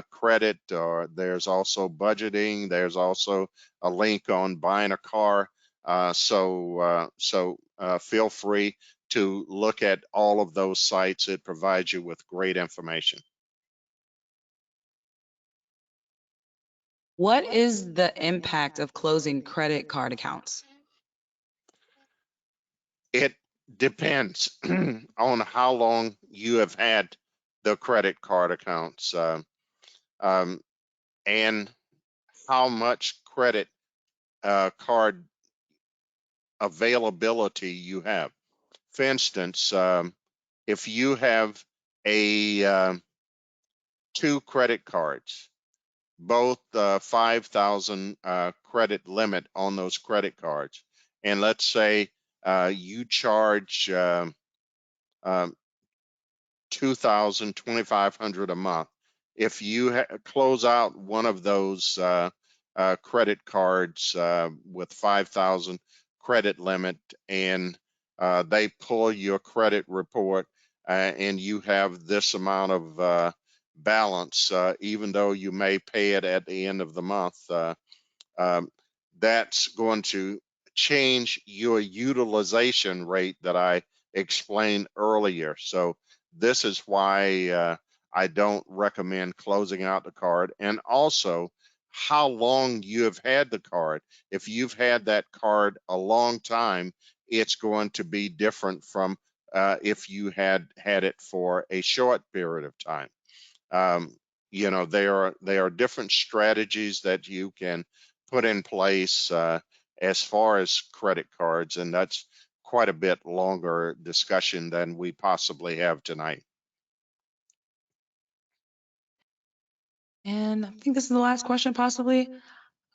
credit, or there's also budgeting. There's also a link on buying a car. So feel free to look at all of those sites. It provides you with great information. What is the impact of closing credit card accounts? It depends on how long you have had the credit card accounts, um, and how much credit card availability you have. For instance, if you have a two credit cards, both 5,000 credit limit on those credit cards, and let's say you charge 2,000, 2,500 a month. If you close out one of those credit cards with 5,000 credit limit, and they pull your credit report, and you have this amount of balance, even though you may pay it at the end of the month. Um, that's going to change your utilization rate that I explained earlier. So this is why I don't recommend closing out the card, and also how long you have had the card. If you've had that card a long time, it's going to be different from if you had had it for a short period of time. um, there are different strategies that you can put in place as far as credit cards, and that's quite a bit longer discussion than we possibly have tonight. And I think this is the last question, possibly.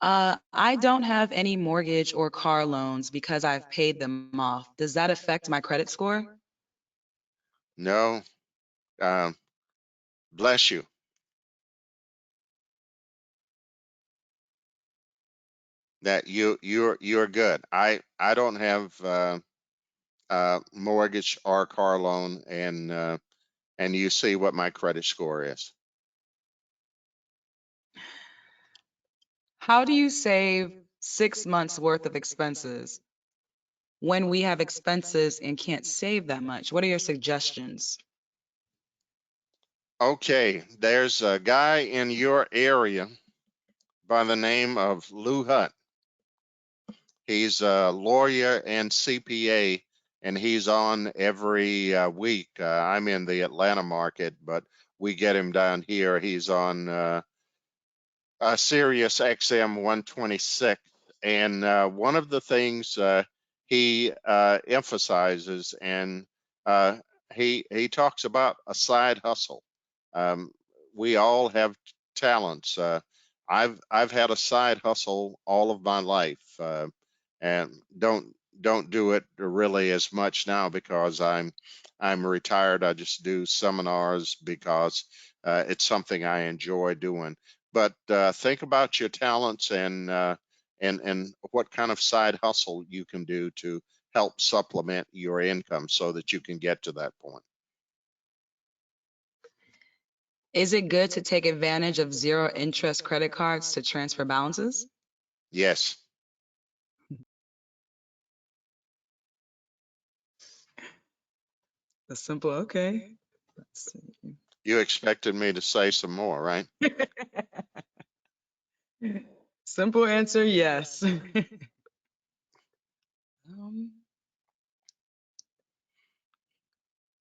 I don't have any mortgage or car loans because I've paid them off. Does that affect my credit score? No, um, bless you. That you're good. I don't have mortgage or car loan, and you see what my credit score is. How do you save 6 months worth of expenses when we have expenses and can't save that much? What are your suggestions? Okay, there's a guy in your area by the name of Lou Hutt. He's a lawyer and CPA, and he's on every week. I'm in the Atlanta market, but we get him down here. He's on Sirius XM 126. And one of the things he emphasizes, and uh, he talks about a side hustle. Um, we all have talents. I've had a side hustle all of my life, and don't do it really as much now because I'm retired. I just do seminars because it's something I enjoy doing. But think about your talents, and what kind of side hustle you can do to help supplement your income so that you can get to that point. Is it good to take advantage of zero interest credit cards to transfer balances? Yes, A simple okay. Let's see. you expected me to say some more, right? Simple answer, yes. um,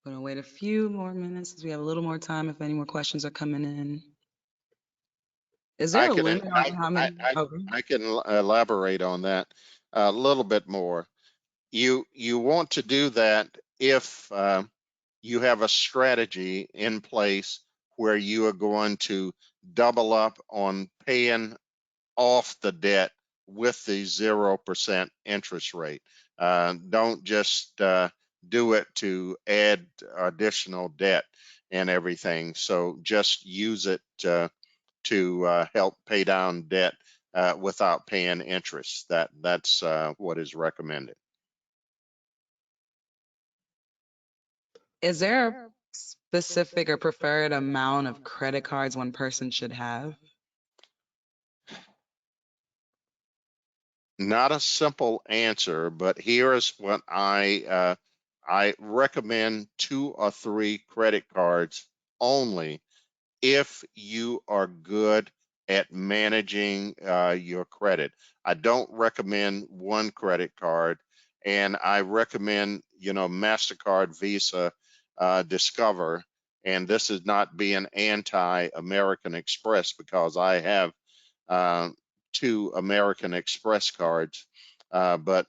Gonna wait a few more minutes as we have a little more time if any more questions are coming in. Is there I a can limit on how I, many? I, Okay. I can elaborate on that a little bit more. You want to do that if you have a strategy in place where you are going to double up on paying off the debt with the 0% interest rate. Don't just do it to add additional debt and everything. So just use it to help pay down debt without paying interest. That's what is recommended. Is there a specific or preferred amount of credit cards one person should have? Not a simple answer, but here is what I recommend: 2 or 3 credit cards only if you are good at managing your credit. I don't recommend one credit card, and I recommend, MasterCard, Visa, Discover. And this is not being anti-American Express because I have uh, 2 American Express cards, but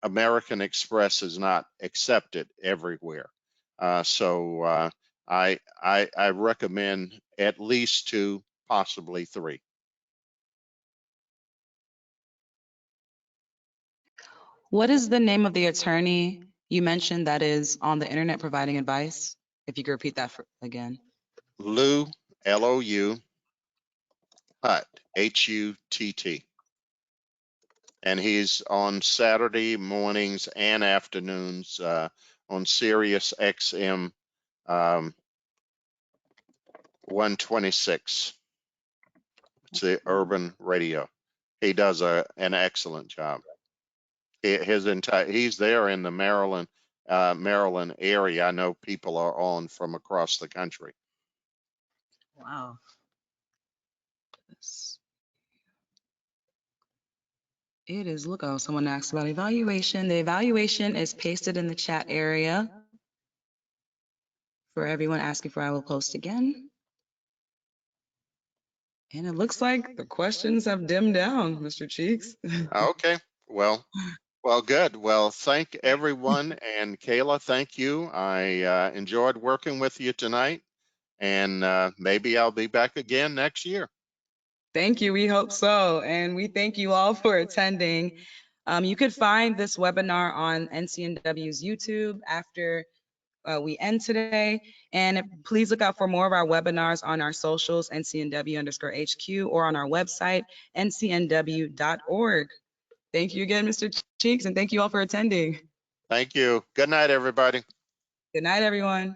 American Express is not accepted everywhere. So I recommend at least 2, possibly 3. What is the name of the attorney you mentioned that is on the internet providing advice? If you could repeat that again. Lou, Lou, Hutt, Hutt. and he's on Saturday mornings and afternoons on Sirius XM 126. It's the urban radio. He does an excellent job. He's there in the Maryland area. I know people are on from across the country. Wow. Yes. It is, look, oh, someone asked about evaluation. The evaluation is pasted in the chat area for everyone asking for. I will post again. And it looks like the questions have dimmed down, Mr. Cheeks. Okay, well, good. Well, thank everyone, and Kayla, thank you. I enjoyed working with you tonight, and maybe I'll be back again next year. Thank you. We hope so. And we thank you all for attending. You could find this webinar on NCNW's YouTube after we end today. And please look out for more of our webinars on our socials, NCNW_HQ, or on our website, ncnw.org. Thank you again, Mr. Cheeks, and thank you all for attending. Thank you. Good night, everybody. Good night, everyone.